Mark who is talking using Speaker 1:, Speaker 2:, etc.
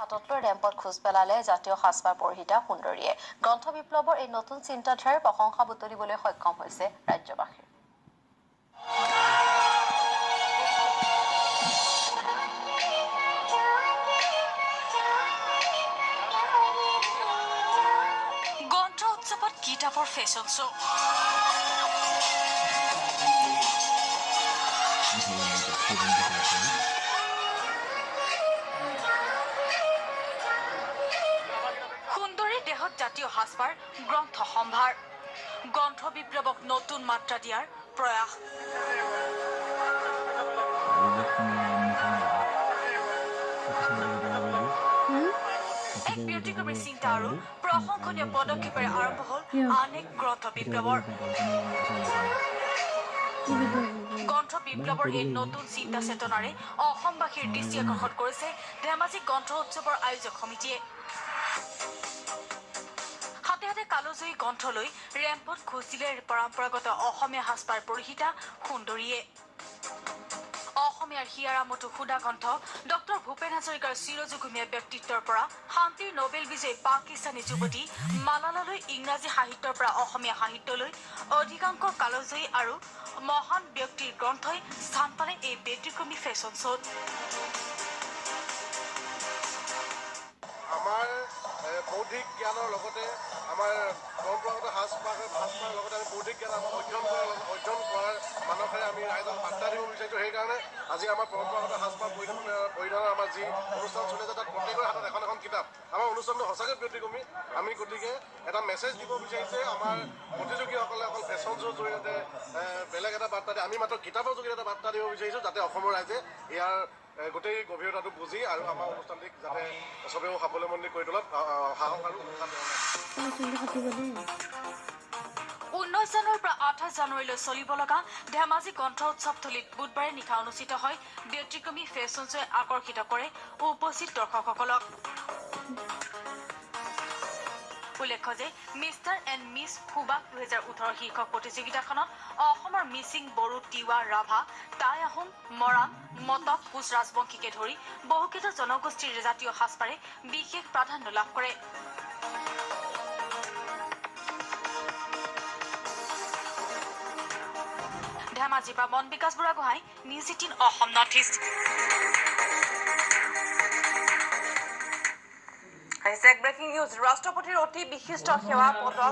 Speaker 1: হাতত লৈ ৰেম্পত খোজ পেলালে জাতীয় সাজপাৰ পৰিহিতা সুন্দৰীয়ে গ্ৰন্থ বিপ্লৱৰ এই নতুন চিন্তাধাৰাৰ প্ৰশংসা বুটলিবলৈ সক্ষম হৈছে ৰাজ্যবাসী।
Speaker 2: গ্ৰন্থ উৎসৱত কিতাপৰ ফেশ্বন শ্ব' সুন্দৰী দেহত জাতীয় সাজপাৰ গ্ৰন্থ সম্ভাৰ গ্ৰন্থ বিপ্লৱক নতুন মাত্ৰা দিয়াৰ প্ৰয়াস। এক ব্যতিক্ৰমী চিন্তা আৰু প্ৰশংসনীয় পদক্ষেপেৰে আৰম্ভ হ'ল আন এক গ্ৰন্থ বিপ্লৱৰ। গ্ৰন্থ বিপ্লৱৰ এই নতুন চিন্তা চেতনাৰে অসমবাসীৰ দৃষ্টি আকৰ্ষণ কৰিছে ধেমাজি গ্ৰন্থ উৎসৱৰ আয়োজক সমিতিয়ে। হাতে হাতে কালজয়ী গ্ৰন্থ লৈ ৰেম্পত খোজ দিলে পৰম্পৰাগত অসমীয়া সাজপাৰ পৰিহিতা সুন্দৰীয়ে। অসমীয়াৰ হিয়াৰামতো সুধা কণ্ঠ ডক্টৰ ভূপেন হাজৰিকাৰ চিৰযুগমীয়া ব্যক্তিত্বৰ পৰা শান্তিৰ নোবেল বিজয়ী পাকিস্তানী যুৱতী মালালালৈ ইংৰাজী সাহিত্যৰ পৰা অসমীয়া সাহিত্যলৈ অধিকাংশ কালজয়ী আৰু মহান ব্যক্তিৰ গ্ৰন্থই স্থান পালে এই ব্যতিক্ৰমী ফেশ্বন শ্ব'ত।
Speaker 3: আমাৰ বৌদ্ধিক জ্ঞানৰ লগতে আমাৰ পৰম্পৰাগত সাজপাৰৰ লগতে আমি বৌদ্ধিক জ্ঞান অধ্যয়ন কৰাৰ মানসেৰে আমি ৰাইজক বাৰ্তা দিব বিচাৰিছোঁ। সেইকাৰণে আজি আমাৰ পৰম্পৰাগত সাজপাৰ পৰিধানৰ আমাৰ যি অনুষ্ঠান চলি আছে তাত প্ৰত্যেকৰ হাতত এখন এখন কিতাপ। আমাৰ অনুষ্ঠানটো সঁচাকৈ ব্যতিক্ৰমী। আমি গতিকে এটা মেছেজ দিব বিচাৰিছে আমাৰ প্ৰতিযোগীসকলে অকল ফেশ্বন শ্ব'ৰ জৰিয়তে বেলেগ এটা বাৰ্তা দিয়ে, আমি মাত্ৰ কিতাপৰ জৰিয়তে এটা বাৰ্তা দিব বিচাৰিছোঁ যাতে অসমৰ ৰাইজে ইয়াৰ গোটেই গভীৰতাটো বুজি আৰু আমাৰ অনুষ্ঠানটিক যাতে চবেও সাৱলম্বী কৰি তোলাত সাহস আৰু উৎসাহ দিয়ে।
Speaker 2: 19 জানুৱাৰীৰ পৰা 28 জানুৱাৰীলৈ চলিব লগা ধেমাজি গ্ৰন্থ উৎসৱস্থলীত বুধবাৰে নিশা অনুষ্ঠিত হয় ব্যতিক্ৰমী ফেশ্বন শ্ব'য়ে আকৰ্ষিত কৰে উপস্থিত দৰ্শকসকলক। উল্লেখ্য যে মিষ্টাৰ এণ্ড মিছ সুবাস 2018 শীৰ্ষক প্ৰতিযোগিতাখনত অসমৰ মিচিং, বড়ো, তিৱা, ৰাভা, টাই আহোম, মৰাণ, মটক, কোচ ৰাজবংশীকে ধৰি বহুকেইটা জনগোষ্ঠীৰ জাতীয় সাজপাৰে বিশেষ প্ৰাধান্য লাভ কৰে। ধেমাজিৰ পৰা Mon Bikash Burhagohain, news 18 Assam north east.
Speaker 4: Breaking news. ৰাষ্ট্ৰপতিৰ অতি বিশিষ্ট সেৱা পদক